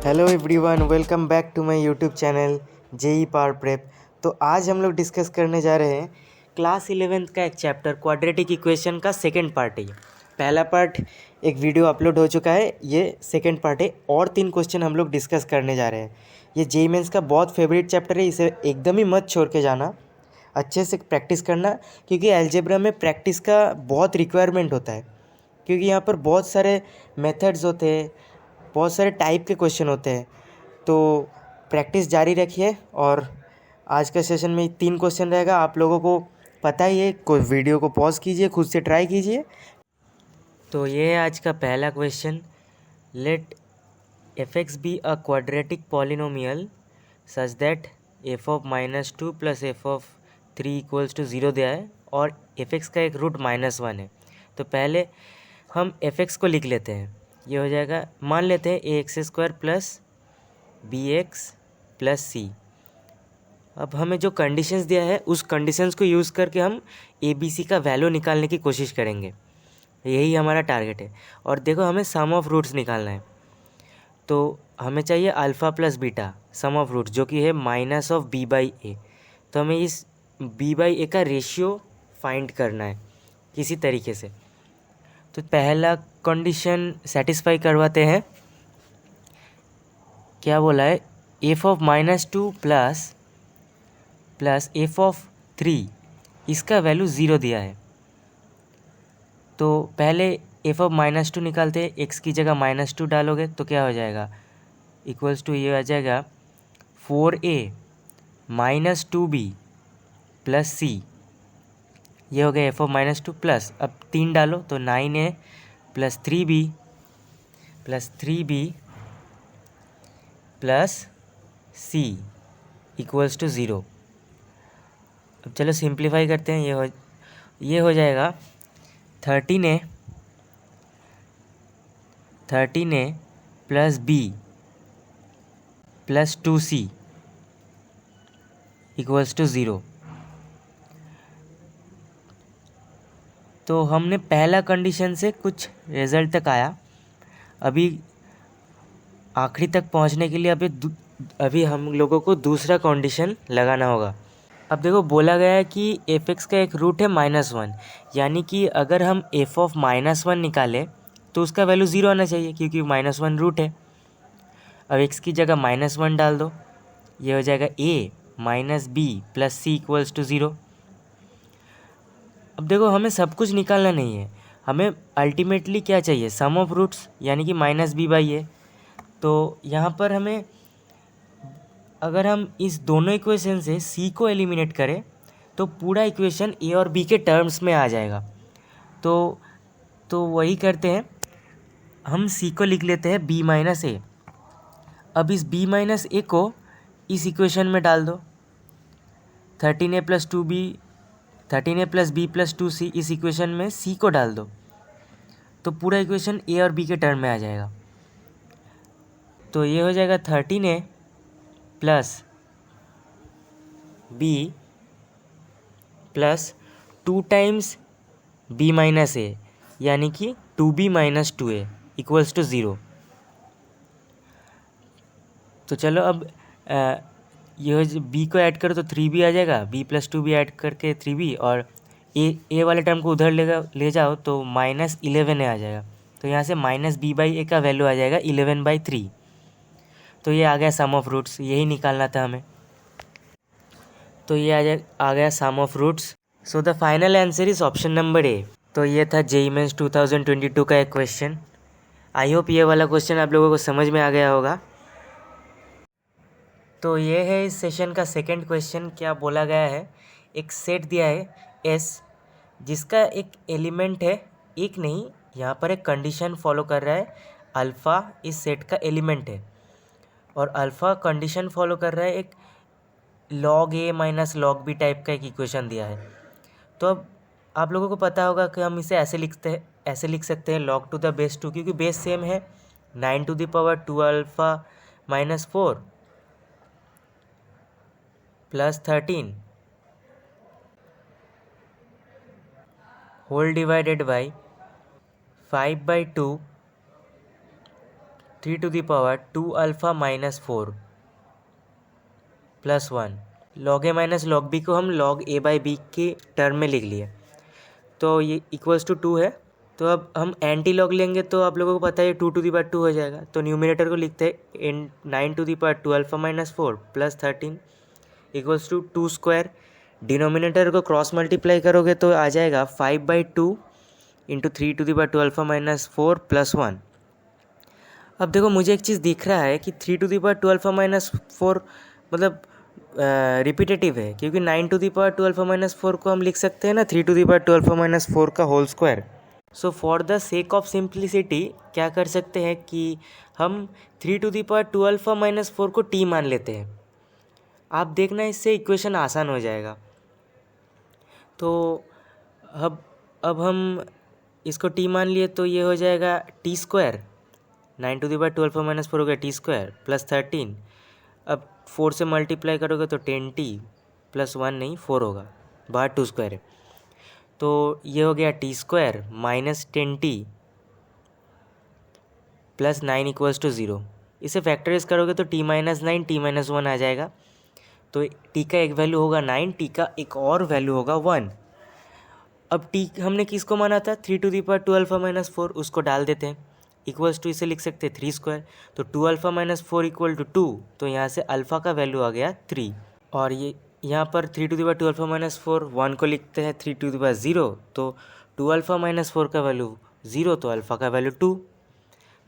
Hello everyone, welcome back to my YouTube channel JEE Power Prep. तो आज हम लोग डिस्कस करने जा रहे हैं क्लास 11th का एक चैप्टर क्वाड्रेटिक इक्वेशन का सेकंड पार्ट है। पहला पार्ट एक वीडियो अपलोड हो चुका है, ये सेकंड पार्ट है और 3 क्वेश्चन हम लोग डिस्कस करने जा रहे हैं। ये जेई मेंस का बहुत फेवरेट चैप्टर है, इसे एकदम ही मत छोड़ के जाना, अच्छे से प्रैक्टिस करना, क्योंकि अलजेब्रा में प्रैक्टिस का बहुत रिक्वायरमेंट होता है। क्योंकि यहाँ पर बहुत सारे मेथड्स होते हैं, बहुत सारे टाइप के क्वेश्चन होते हैं। तो प्रैक्टिस जारी रखिए। और आज का सेशन में 3 क्वेश्चन रहेगा, आप लोगों को पता ही है। कोई वीडियो को पॉज कीजिए, खुद से ट्राई कीजिए। तो ये है आज का पहला question. Let f x be a quadratic polynomial such that f of -2 plus f of 3 equals to 0 दिया है और एफ एक्स का एक रूट -1 है। तो पहले हम एफ एक्स को लिख लेते हैं। ये हो जाएगा, मान लेते हैं A X square plus B X plus C. अब हमें जो कंडीशंस दिया है उस कंडीशंस को यूज़ करके हम ए बी सी का वैल्यू निकालने की कोशिश करेंगे। यही हमारा टारगेट है। और देखो, हमें सम ऑफ रूट्स निकालना है। तो हमें चाहिए alpha plus beta sum of roots, जो कि है minus of b by a. तो हमें इस बी बाई ए का रेशियो फाइंड करना है किसी तरीके से। तो पहला कंडीशन सेटिस्फाई करवाते हैं। क्या बोला है? F of -2 plus f of 3, इसका वैल्यू 0 दिया है। तो पहले एफ ऑफ -2 निकालते हैं। एक्स की जगह -2 डालोगे तो क्या हो जाएगा? इक्वल्स टू ये आ जाएगा 4a -2b प्लस सी। ये हो गया एफ ऑफ -2 प्लस, अब 3 डालो तो 9a plus 3b plus c equals to 0। अब चलो सिंप्लीफाई करते हैं। ये हो जाएगा 13a plus b plus 2c equals to 0। तो हमने पहला कंडीशन से कुछ रिजल्ट तक आया। अभी आखिरी तक पहुंचने के लिए अभी हम लोगों को दूसरा कंडीशन लगाना होगा। अब देखो, बोला गया है कि एफ एक्स का एक रूट है -1, यानी कि अगर हम एफ ऑफ -1 निकालें तो उसका वैल्यू 0 आना चाहिए, क्योंकि -1 रूट है। अब एक्स की जगह -1 डाल दो, ये हो जाएगा a minus b plus c equals to 0। अब देखो, हमें सब कुछ निकालना नहीं है, हमें अल्टीमेटली क्या चाहिए? सम ऑफ रूट्स, यानी कि -b/a। तो यहाँ पर हमें, अगर हम इस दोनों इक्वेशन से c को एलिमिनेट करें तो पूरा इक्वेशन a और b के टर्म्स में आ जाएगा। तो वही करते हैं, हम c को लिख लेते हैं b-a। अब इस b-a को इस इक्वेशन में डाल दो। 13a plus b plus 2c, इस इक्वेशन में c को डाल दो तो पूरा इक्वेशन a और b के टर्म में आ जाएगा। तो ये हो जाएगा 13a plus b plus 2 times b-a, यानी कि 2b minus 2a equals to 0। तो चलो, अब ये b को ऐड करो तो 3b आ जाएगा, b प्लस 2b ऐड करके 3b, और a वाले टर्म को उधर ले जाओ तो -11a आ जाएगा। तो यहाँ से -b/a का वैल्यू आ जाएगा 11/3। तो ये आ गया सम ऑफ रूट्स, यही निकालना था हमें। तो ये आ गया sum of roots. So the final answer is option number A. तो ये था जेईई मेंस 2022 का एक क्वेश्चन। आई होप ये वाला क्वेश्चन आप लोगों को समझ में आ गया होगा। तो ये है इस सेशन का सेकंड क्वेश्चन। क्या बोला गया है? एक सेट दिया है एस, जिसका एक एलिमेंट है, एक नहीं, यहाँ पर एक कंडीशन फॉलो कर रहा है। अल्फ़ा इस सेट का एलिमेंट है और अल्फ़ा कंडीशन फॉलो कर रहा है एक log a minus log b type का एक इक्वेशन दिया है। तो अब आप लोगों को पता होगा कि हम इसे ऐसे लिख सकते हैं log टू द बेस 2, क्योंकि बेस सेम है। 9 to the power 2 alpha minus 4 plus 13 whole divided by 5/2 3 to the power 2 alpha minus 4 plus 1। Log a minus log b को हम लॉग ए बाई बी के टर्म में लिख लिए, तो ये इक्वल्स टू 2 है। तो अब हम एंटी लॉग लेंगे तो आप लोगों को पता है 2 टू द पावर 2 हो जाएगा। तो न्यूमिनेटर को लिखते हैं 9 to the power 2 alpha minus 4 plus 13 equals to 2 square. Denominator को क्रॉस मल्टीप्लाई करोगे तो आ जाएगा 5/2 into 3 to the power 2 alpha minus 4 plus 1। अब देखो मुझे एक चीज़ दिख रहा है कि 3 to the power 2 alpha minus 4 मतलब रिपीटेटिव है, क्योंकि 9 to the power 2 alpha minus 4 को हम लिख सकते हैं ना 3 to the power 2 alpha minus 4 का whole square. So for the sake of simplicity क्या कर सकते हैं कि हम 3 to the power 2 alpha minus 4 को टी मान लेते हैं। आप देखना इससे इक्वेशन आसान हो जाएगा। तो अब हम इसको टी मान लिए तो ये हो जाएगा t square. 9 to the power 2 alpha minus 4 हो गया टी स्क्वायर प्लस 13। अब 4 से मल्टीप्लाई करोगे तो 10t प्लस 1 नहीं 4 होगा, बाहर 2 स्क्वायर है। तो ये हो गया t square minus 10t plus 9 equals to 0। इसे फैक्टराइज करोगे तो t माइनस 9 t माइनस 1 आ जाएगा। तो t का एक वैल्यू होगा 9, t का एक और वैल्यू होगा 1। अब t हमने किसको माना था 3 to the power 2 alpha minus 4, उसको डाल देते हैं इक्वल्स टू इसे लिख सकते हैं 3 स्क्वायर। तो 2 अल्फ़ा माइनस 4 इक्वल टू 2, तो यहाँ से अल्फ़ा का वैल्यू आ गया 3। और ये यहाँ पर 3 to the power 2 alpha minus 4 1 को लिखते हैं 3 टू द पावर 0, तो 2 अल्फ़ा माइनस 4 का वैल्यू 0, तो अल्फ़ा का वैल्यू 2,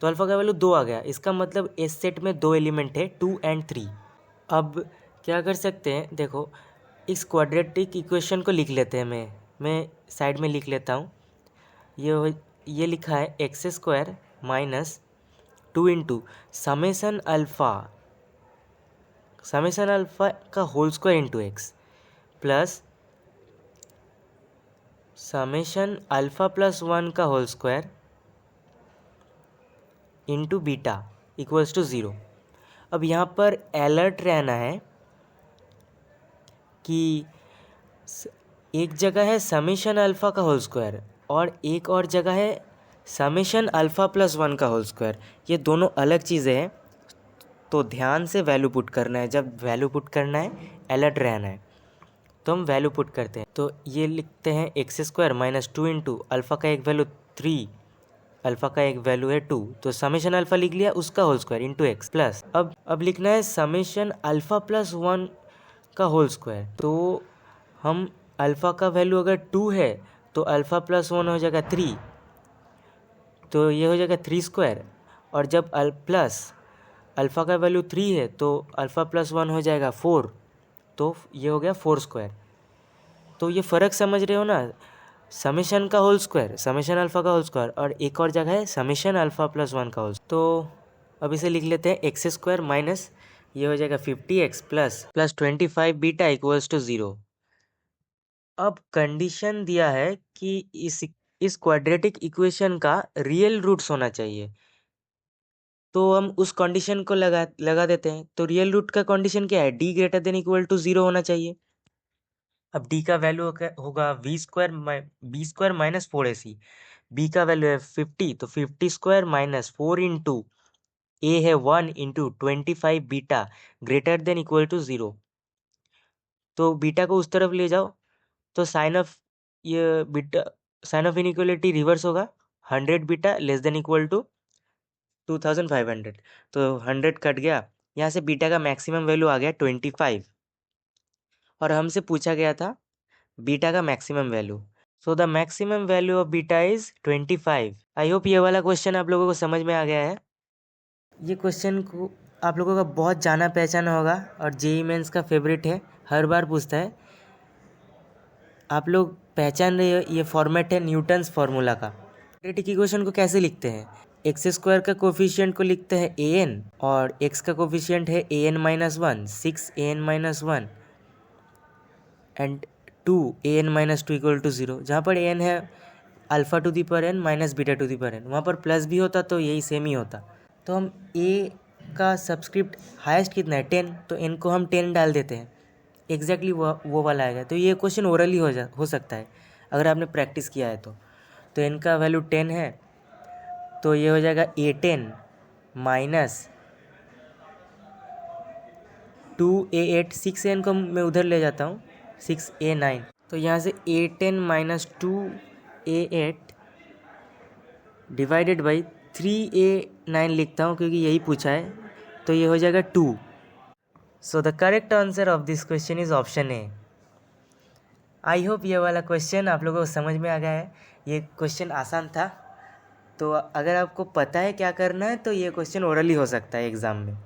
तो अल्फ़ा का वैल्यू 2 आ गया। इसका मतलब इस सेट में 2 एलिमेंट है 2 एंड 3। अब क्या कर सकते हैं, देखो इस क्वाड्रेटिक इक्वेशन को लिख लेते हैं। मैं साइड में लिख लेता हूँ। ये लिखा है X square minus 2 into summation alpha का whole square into x plus summation alpha plus 1 का whole square into beta equals to 0। अब यहाँ पर अलर्ट रहना है कि एक जगह है समेशन अल्फ़ा का होल स्क्वायर और एक और जगह है समेशन अल्फ़ा प्लस 1 का होल स्क्वायर। ये दोनों अलग चीज़ें हैं, तो ध्यान से वैल्यू पुट करना है। जब वैल्यू पुट करना है अलर्ट रहना है, तो हम वैल्यू पुट करते हैं। तो ये लिखते हैं x square minus 2 into alpha का एक वैल्यू 3, अल्फ़ा का एक वैल्यू है 2, तो समेशन अल्फ़ा लिख लिया उसका whole square into x plus अब लिखना है समेशन अल्फ़ा प्लस 1 का होल स्क्वायर। तो हम अल्फ़ा का वैल्यू अगर 2 है तो अल्फ़ा प्लस 1 हो जाएगा 3, तो ये हो जाएगा 3 स्क्वायर। और जब प्लस अल्फ़ा का वैल्यू 3 है तो अल्फ़ा प्लस 1 हो जाएगा 4, तो ये हो गया 4 स्क्वायर। तो ये फ़र्क समझ रहे हो ना, समेशन का होल स्क्वायर, समेशन अल्फ़ा का होल स्क्वायर, और एक और जगह है समेशन अल्फ़ा प्लस 1 का होल। तो अब इसे लिख लेते हैं एक्स स्क्वायर माइनस ये हो जाएगा 50x plus 25 beta equals to 0। अब कंडीशन दिया है कि इस क्वाड्रेटिक इक्वेशन का रियल रूट्स होना चाहिए, तो हम उस कंडीशन को लगा देते हैं। तो रियल रूट का कंडीशन क्या है, d greater than equal to 0 होना चाहिए। अब d का वैल्यू होगा b square minus 4ac। b का वैल्यू है 50, तो 50 स्क्वायर माइनस 4 इंटू a है 1 into 25 beta greater than equal to 0। तो बीटा को उस तरफ ले जाओ तो साइन ऑफ इनइक्वलिटी रिवर्स होगा। 100 beta less than equal to 2500, तो 100 कट गया। यहाँ से बीटा का मैक्सिमम वैल्यू आ गया 25, और हमसे पूछा गया था बीटा का maximum value. So the maximum value of beta is 25। I hope ये वाला क्वेश्चन आप लोगों को समझ में आ गया है। ये क्वेश्चन को आप लोगों का बहुत जाना पहचाना होगा और जेईई मेंस का फेवरेट है, हर बार पूछता है। आप लोग पहचान रहे हो, ये फॉर्मेट है न्यूटन्स फार्मूला का। क्वाड्रेटिक इक्वेशन को कैसे लिखते हैं, एक्स स्क्वायर का कोफिशिएंट को लिखते हैं an, और x का कोफिशिएंट है an minus 1, 6an minus 1 and 2an minus 2 equal to 0। जहाँ पर an है alpha to the power n minus beta to the power n, वहाँ पर प्लस भी होता तो यही सेम ही होता। तो हम a का सब्सक्रिप्ट हाईएस्ट कितना है 10, तो n को हम 10 डाल देते हैं, एग्जैक्टली वो वाला आएगा। तो ये क्वेश्चन ओरली हो सकता है अगर आपने प्रैक्टिस किया है तो n का वैल्यू 10 है, तो ये हो जाएगा a10 माइनस 2a8, 6n को मैं उधर ले जाता हूँ, 6a9, तो यहाँ से 8n minus 2a8 divided by 3a9 लिखता हूँ क्योंकि यही पूछा है, तो ये हो जाएगा 2। So the correct answer of this question is option A. I hope ये वाला क्वेश्चन आप लोगों को समझ में आ गया है। ये क्वेश्चन आसान था, तो अगर आपको पता है क्या करना है तो ये क्वेश्चन ओरली हो सकता है एग्ज़ाम में।